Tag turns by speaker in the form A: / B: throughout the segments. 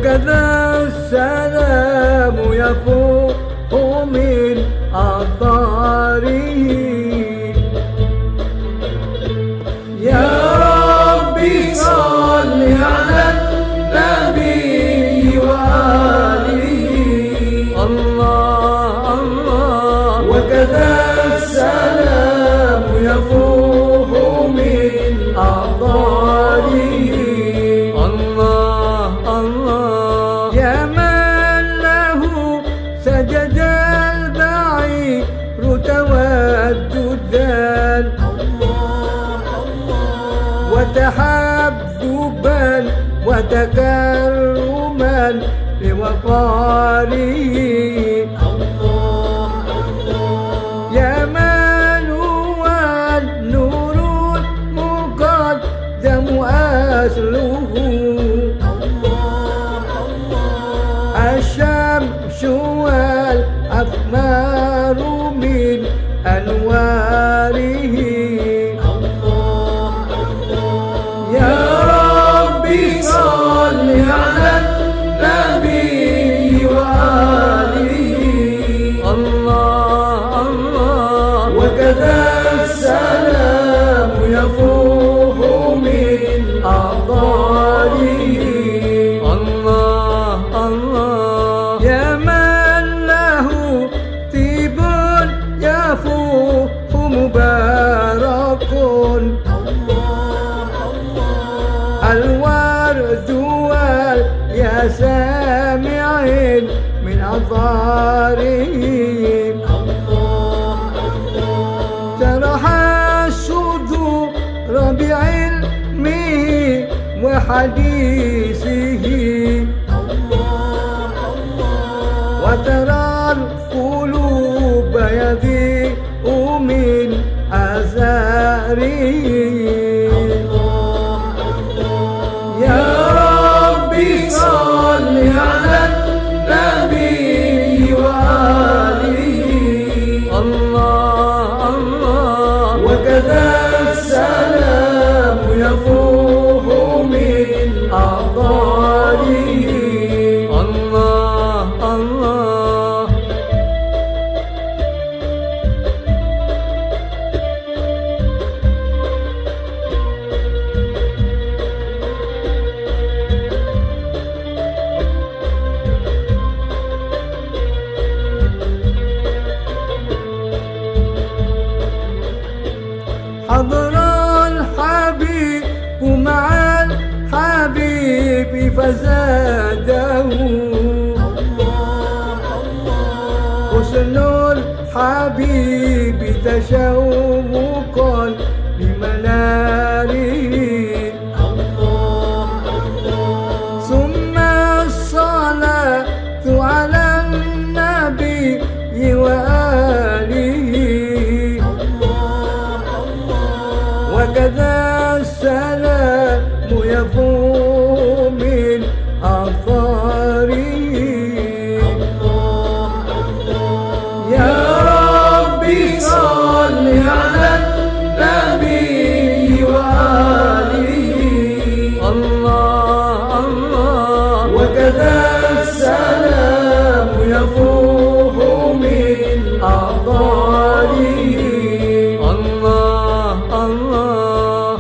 A: وكذا السلام يفوح من أطاره. يا ربي صل على النبي وآله. الله الله. وكذا السلام يفوح من أطاره. الله الله. يا من له سجد البعير توددا وتحببا وتكرما لوقاره. يا من هو النور المقدم أصله. الشمس والأقمار من أنواره. يا ربي صل على النبي وآله. الله الله. وكذا السلام يفوح من أعضائه. الله الله. يا من له طيب يفوح مبارك. الورد والياسمع من أظهاره. شرح الصدور بعلمه وحديثه. وترى القلوب يضيء من آثاره. يا ربي صل على النبي وآله. الله الله. وكذا السلام يفوح من أعضائه. الله الله. حضر الحبيب مع الحبيب فزاده. حسن الحبيب تشوقا لمناره. ثم الصلاة على النبي وآله. وكذا السلام يفوح من أظهاره. يا ربي صل على النبي وآله. الله الله. وكذا السلام يفوح من أعضائه. الله الله.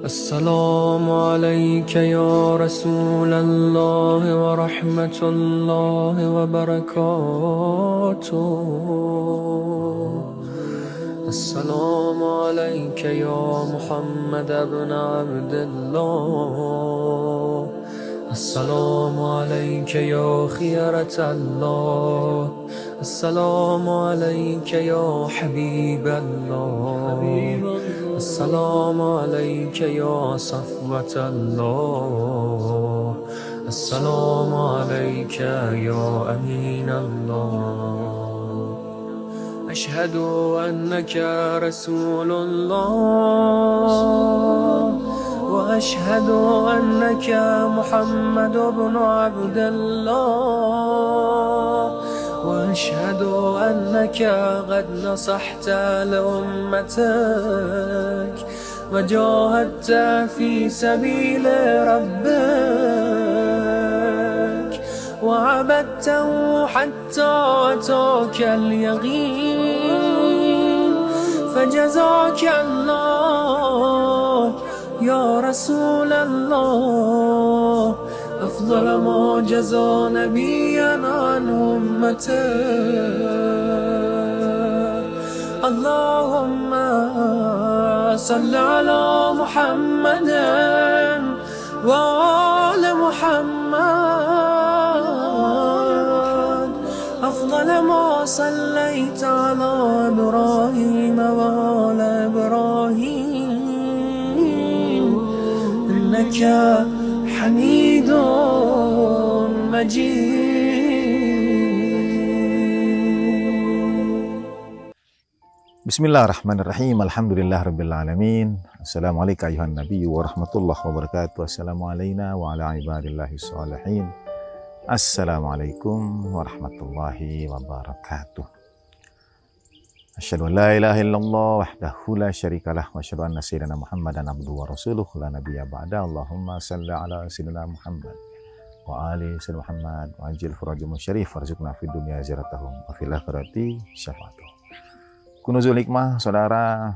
A: السلام عليك يا رسول الله ورحمة الله وبركاته. السلام عليك يا محمد بن عبد الله. السلام عليك يا خيرة الله. السلام عليك يا حبيب الله. السلام عليك يا صفوة الله. السلام عليك يا أمين الله. وأشهد أنك رسول الله وأشهد أنك محمد بن عبد الله وأشهد أنك قد نصحت لأمتك وجاهدت في سبيل ربك وعبدته حتى أتاك اليقين فجزاك الله يا رسول الله أفضل ما جزى نبيا عن أمته. اللهم صل على محمد وآل محمد أفضل ما صليت على إبراهيم وآل إبراهيم إنك حميد مجيد.
B: Bismillahirrahmanirrahim. Alhamdulillahirabbil alamin. Assalamualaikum ayuhan nabiy warahmatullahi wabarakatuh. Assalamualaikum wa ala ibadillahis shalihin. Assalamualaikum warahmatullahi wabarakatuh. Asyhadu an la ilaha illallah wahdahu la syarikalah wa asyhadu anna sayyidina Muhammadan abduhu wa rasuluh la nabiyya ba'da. Allahumma shalli ala sayyidina Muhammad wa ali sayyidina Muhammad wa ajil furajum syarif warzuqna fid dunya ziyaratahum wa fil akhirati syafaatuhum. Kunuzul hikmah, saudara,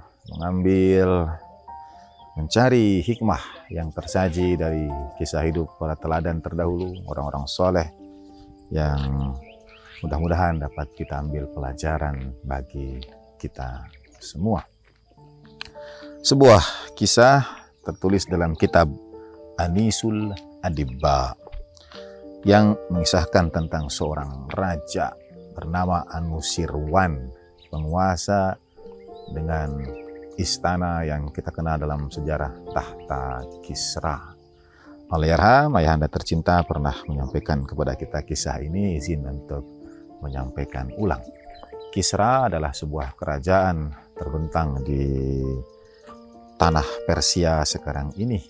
B: mencari hikmah yang tersaji dari kisah hidup para teladan terdahulu, orang-orang soleh yang mudah-mudahan dapat kita ambil pelajaran bagi kita semua. Sebuah kisah tertulis dalam kitab Anisul Adibba yang mengisahkan tentang seorang raja bernama Anusirwan, penguasa dengan istana yang kita kenal dalam sejarah Tahta Kisra. Allahyarham, ayahanda tercinta pernah menyampaikan kepada kita kisah ini, izin untuk menyampaikan ulang. Kisra adalah sebuah kerajaan terbentang di tanah Persia sekarang ini.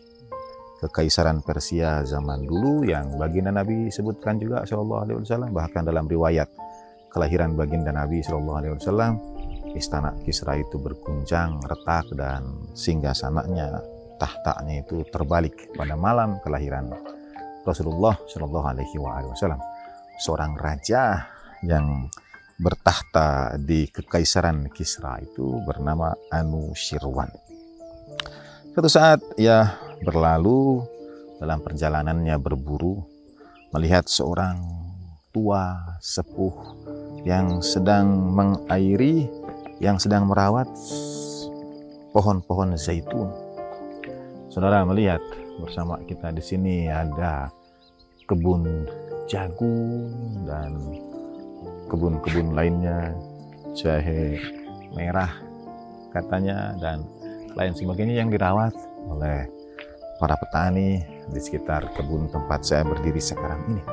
B: Kekaisaran Persia zaman dulu yang baginda Nabi sebutkan juga sallallahu alaihi wasallam, bahkan dalam riwayat kelahiran baginda Nabi SAW, istana Kisra itu berguncang, retak, dan singgasananya, tahtanya itu terbalik pada malam kelahiran Rasulullah SAW. Seorang raja yang bertahta di kekaisaran Kisra itu bernama Anusirwan. Suatu saat ia berlalu dalam perjalanannya berburu, melihat seorang tua sepuh yang sedang mengairi, yang sedang merawat pohon-pohon zaitun. Saudara melihat bersama kita di sini ada kebun jagung dan kebun-kebun lainnya, jahe merah katanya, dan lain sebagainya yang dirawat oleh para petani di sekitar kebun tempat saya berdiri sekarang ini.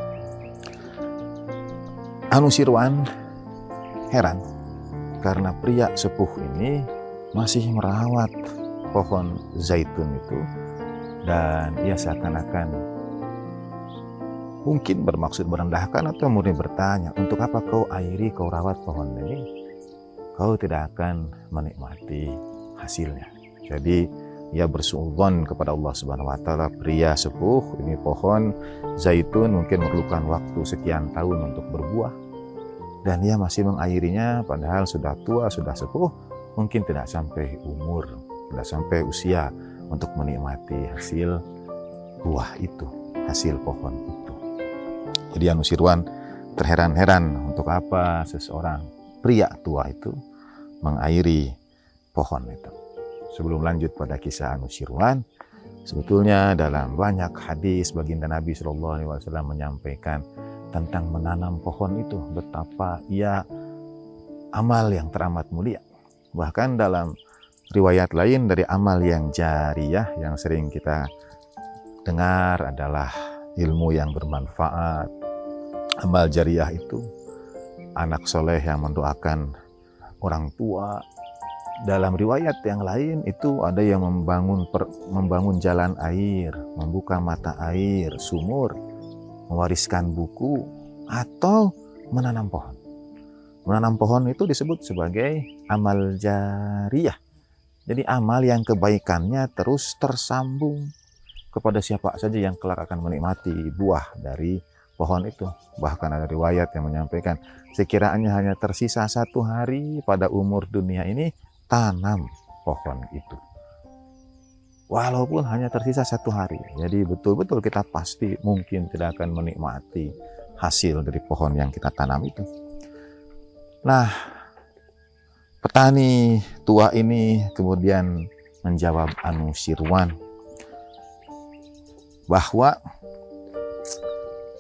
B: Anusirwan heran karena pria sepuh ini masih merawat pohon zaitun itu, dan ia seakan-akan mungkin bermaksud merendahkan atau murni bertanya, untuk apa kau airi, kau rawat pohon ini? Kau tidak akan menikmati hasilnya. Jadi ia bersuudzon kepada Allah Subhanahu wa taala, pria sepuh ini pohon zaitun mungkin memerlukan waktu sekian tahun untuk berbuah, dan ia masih mengairinya padahal sudah tua, sudah sepuh, mungkin tidak sampai umur, tidak sampai usia untuk menikmati hasil buah itu, hasil pohon itu. Jadi Anusirwan terheran-heran, untuk apa seseorang pria tua itu mengairi pohon itu. Sebelum lanjut pada kisah Anusirwan, sebetulnya dalam banyak hadis baginda Nabi SAW menyampaikan tentang menanam pohon itu, betapa ia amal yang teramat mulia. Bahkan dalam riwayat lain dari amal yang jariyah yang sering kita dengar adalah ilmu yang bermanfaat. Amal jariyah itu anak soleh yang mendoakan orang tua. Dalam riwayat yang lain itu ada yang membangun jalan air, membuka mata air, sumur, mewariskan buku, atau menanam pohon. Menanam pohon itu disebut sebagai amal jariyah. Jadi amal yang kebaikannya terus tersambung kepada siapa saja yang kelak akan menikmati buah dari pohon itu. Bahkan ada riwayat yang menyampaikan, sekiranya hanya tersisa 1 hari pada umur dunia ini, tanam pohon itu. Walaupun hanya tersisa 1 hari. Jadi betul-betul kita pasti mungkin tidak akan menikmati hasil dari pohon yang kita tanam itu. Nah, petani tua ini kemudian menjawab Anusirwan bahwa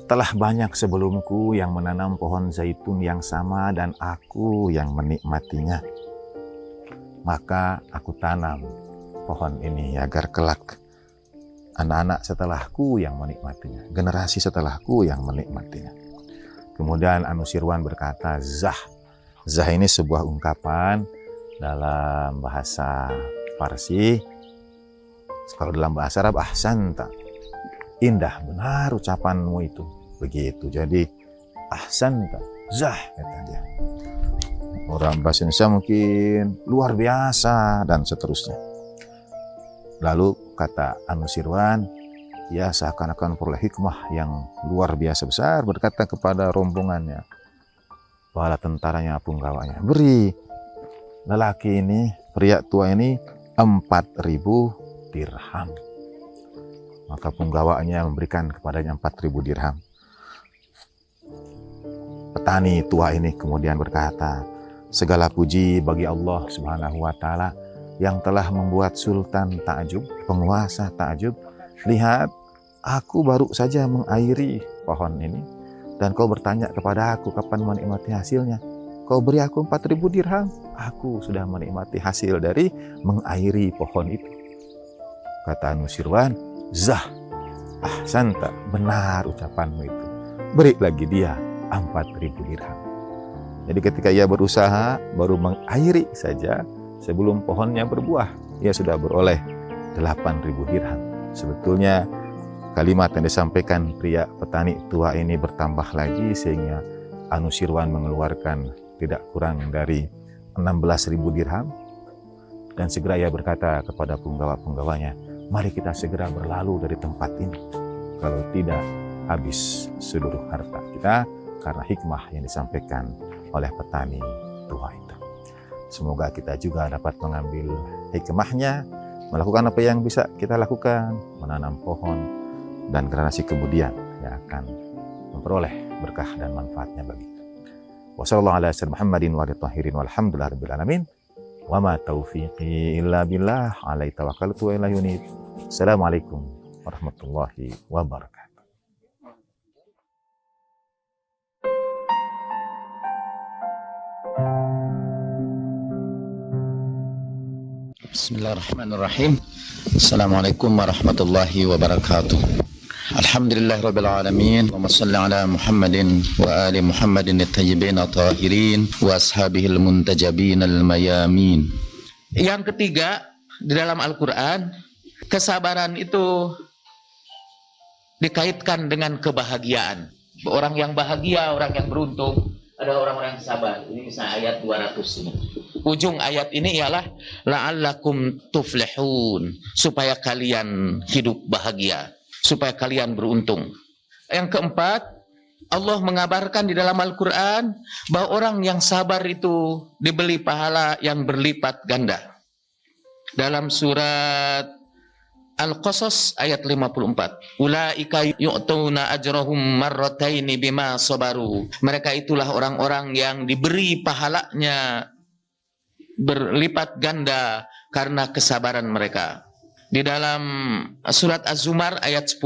B: telah banyak sebelumku yang menanam pohon zaitun yang sama dan aku yang menikmatinya. Maka aku tanam pohon ini agar kelak anak-anak setelahku yang menikmatinya, generasi setelahku yang menikmatinya. Kemudian Anusirwan berkata, zah. Zah ini sebuah ungkapan dalam bahasa Farsi. Kalau dalam bahasa Arab, ahsanta. Indah, benar ucapanmu itu. Begitu. Jadi ahsanta, zah kata dia. Orang bahasa Indonesia mungkin luar biasa dan seterusnya. Lalu kata Anusirwan, ya seakan-akan peroleh hikmah yang luar biasa besar, berkata kepada rombongannya, bala tentaranya, punggawanya, beri lelaki ini, pria tua ini 4.000 dirham. Maka punggawanya memberikan kepadanya 4.000 dirham. Petani tua ini kemudian berkata, segala puji bagi Allah Subhanahu wa Ta'ala yang telah membuat Sultan Ta'jub, penguasa Ta'jub. Lihat, aku baru saja mengairi pohon ini dan kau bertanya kepada aku kapan menikmati hasilnya. Kau beri aku 4.000 dirham, aku sudah menikmati hasil dari mengairi pohon itu. Kata Anusirwan, zah, ahsanta, benar ucapanmu itu. Beri lagi dia 4.000 dirham. Jadi ketika ia berusaha, baru mengairi saja, sebelum pohonnya berbuah, ia sudah beroleh 8.000 dirham. Sebetulnya kalimat yang disampaikan pria petani tua ini bertambah lagi, sehingga Anusirwan mengeluarkan tidak kurang dari 16.000 dirham. Dan segera ia berkata kepada punggawa-punggawanya, mari kita segera berlalu dari tempat ini. Kalau tidak, habis seluruh harta kita karena hikmah yang disampaikan oleh petani tua itu. Semoga kita juga dapat mengambil hikmahnya, melakukan apa yang bisa kita lakukan, menanam pohon, dan generasi kemudian yang akan memperoleh berkah dan manfaatnya bagi kita. Wassalamualaikum warahmatullahi wabarakatuh. Wa ma taufiqi illa billah, alaihi tawakkaltu wa ilaihi unib. Assalamualaikum warahmatullahi wabarakatuh.
C: Bismillahirrahmanirrahim. Assalamualaikum warahmatullahi wabarakatuh. Alhamdulillahirabbil alamin. Allahumma shalli ala Muhammadin wa ali Muhammadin at-tayyibin at-tahirin wa ashabihil muntajabin al-mayamin. Yang ketiga, di dalam Al-Qur'an, kesabaran itu dikaitkan dengan kebahagiaan. Orang yang bahagia, orang yang beruntung, ada orang-orang yang sabar. Ini misalnya ayat 200 ini. Ujung ayat ini ialah la'allakum tuflihun, supaya kalian hidup bahagia, supaya kalian beruntung. Yang keempat, Allah mengabarkan di dalam Al-Quran bahwa orang yang sabar itu diberi pahala yang berlipat ganda. Dalam surat Al-Qasas ayat 54. Ulaika yu'tuna ajrahum marrataini bima sabaru. Mereka itulah orang-orang yang diberi pahalanya berlipat ganda karena kesabaran mereka. Di dalam surat Az-Zumar ayat 10,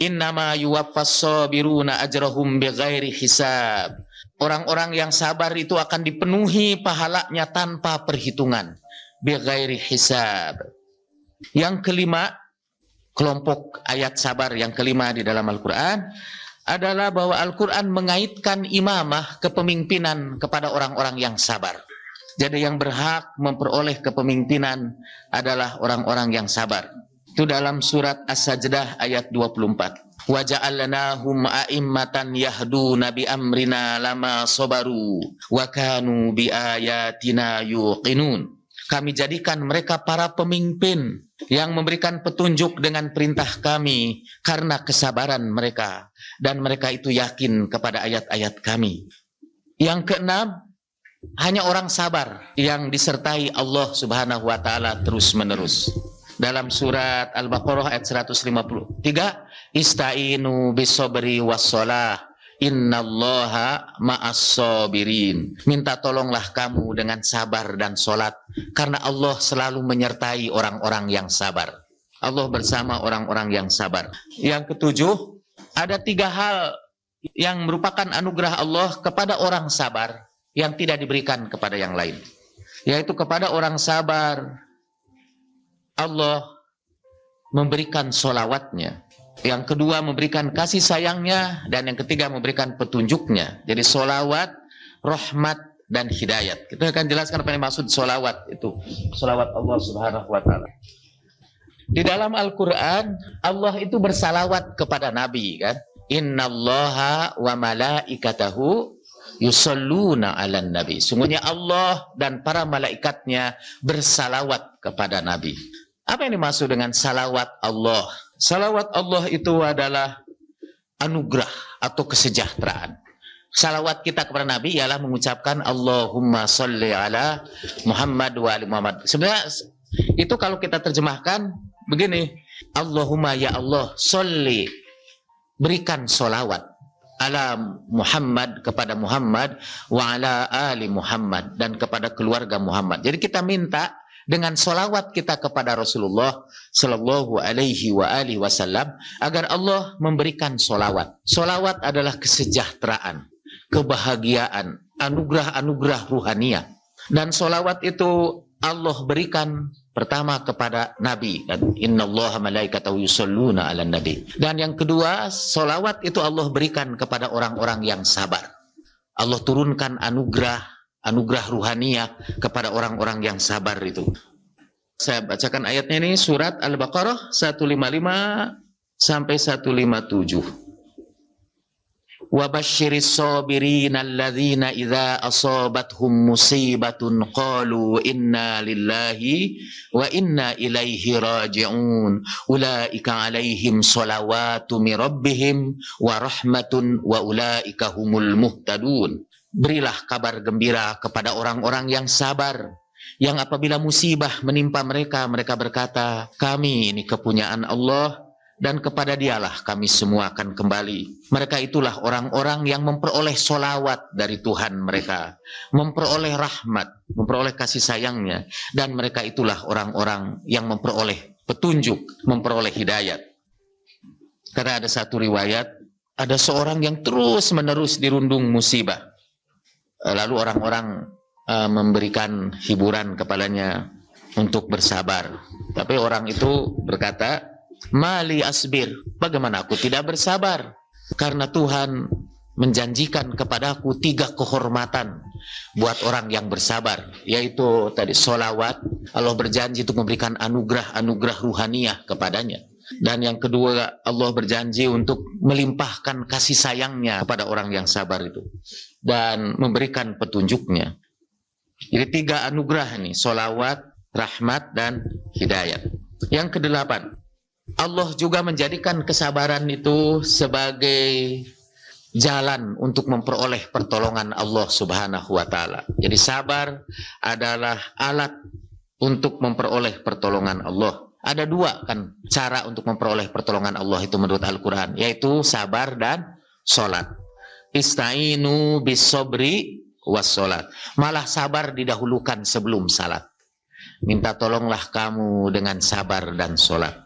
C: innama yuwaffas sabiruna ajrahum bighairi hisab. Orang-orang yang sabar itu akan dipenuhi pahalanya tanpa perhitungan. Bighairi hisab. Yang kelima, kelompok ayat sabar yang kelima di dalam Al-Quran, adalah bahwa Al-Quran mengaitkan imamah, kepemimpinan, kepada orang-orang yang sabar. Jadi yang berhak memperoleh kepemimpinan adalah orang-orang yang sabar. Itu dalam surat As-Sajdah ayat 24. Wa ja'alnahum a'immatan yahduna bi amrina lama sabaru wa kanu bi ayatina yuqinun. Kami jadikan mereka para pemimpin yang memberikan petunjuk dengan perintah kami karena kesabaran mereka. Dan mereka itu yakin kepada ayat-ayat kami. Yang keenam, hanya orang sabar yang disertai Allah Subhanahu wa Ta'ala terus-menerus. Dalam surat Al-Baqarah ayat 153, Ista'inu bisobri wassalah, innallaha ma'as-sabirin. Minta tolonglah kamu dengan sabar dan solat, karena Allah selalu menyertai orang-orang yang sabar. Allah bersama orang-orang yang sabar. Yang ketujuh, ada 3 hal yang merupakan anugerah Allah kepada orang sabar yang tidak diberikan kepada yang lain. Yaitu kepada orang sabar, Allah memberikan solawatnya. Yang kedua memberikan kasih sayangnya. Dan yang ketiga memberikan petunjuknya. Jadi solawat, rahmat, dan hidayat. Kita akan jelaskan apa yang maksud solawat itu. Solawat Allah Subhanahu wa Ta'ala. Di dalam Al-Quran, Allah itu bersalawat kepada Nabi, kan? Innallaha wa malaikatahu yusalluna 'alan nabi. Sungguhnya Allah dan para malaikatnya bersalawat kepada Nabi. Apa yang dimaksud dengan salawat Allah? Salawat Allah itu adalah anugerah atau kesejahteraan. Salawat kita kepada Nabi ialah mengucapkan Allahumma sholli ala Muhammad wa ali Muhammad. Sebenarnya itu kalau kita terjemahkan begini, Allahumma ya Allah sholli, berikan solawat ala Muhammad, kepada Muhammad, wa ala ali Muhammad, dan kepada keluarga Muhammad. Jadi kita minta dengan solawat kita kepada Rasulullah Sallallahu Alaihi Wasallam agar Allah memberikan solawat. Solawat adalah kesejahteraan, kebahagiaan, anugerah-anugerah ruhania. Dan solawat itu Allah berikan pertama kepada Nabi. Dan innallaha malaikatahu yusalluna 'alan nabi. Dan yang kedua, solawat itu Allah berikan kepada orang-orang yang sabar. Allah turunkan anugerah ruhania kepada orang-orang yang sabar itu. Saya bacakan ayatnya ini, surat Al-Baqarah 155 sampai 157. Wa basyiris sabirina alladzina idza asabathum musibatun qalu inna lillahi wa inna ilaihi raji'un ulaika alaihim shalawatu mir rabbihim wa rahmatun wa ulaika humul muhtadun. Berilah kabar gembira kepada orang-orang yang sabar, yang apabila musibah menimpa mereka, mereka berkata, kami ini kepunyaan Allah dan kepada Dialah kami semua akan kembali. Mereka itulah orang-orang yang memperoleh solawat dari Tuhan mereka, memperoleh rahmat, memperoleh kasih sayangnya, dan mereka itulah orang-orang yang memperoleh petunjuk, memperoleh hidayat. Karena ada satu riwayat, ada seorang yang terus-menerus dirundung musibah. Lalu orang-orang memberikan hiburan kepadanya untuk bersabar. Tapi orang itu berkata, Mali asbir, bagaimana aku tidak bersabar? Karena Tuhan menjanjikan kepadaku 3 kehormatan buat orang yang bersabar, yaitu tadi solawat. Allah berjanji untuk memberikan anugerah ruhaniah kepadanya. Dan yang kedua, Allah berjanji untuk melimpahkan kasih sayangnya kepada orang yang sabar itu dan memberikan petunjuknya. Jadi 3 anugerah ini, solawat, rahmat, dan hidayat. Yang ke-8, Allah juga menjadikan kesabaran itu sebagai jalan untuk memperoleh pertolongan Allah Subhanahu wa Ta'ala. Jadi sabar adalah alat untuk memperoleh pertolongan Allah. Ada 2 kan cara untuk memperoleh pertolongan Allah itu menurut Al-Quran, yaitu sabar dan sholat. Ista'inu bisobri wassalat. Malah sabar didahulukan sebelum salat. Minta tolonglah kamu dengan sabar dan sholat.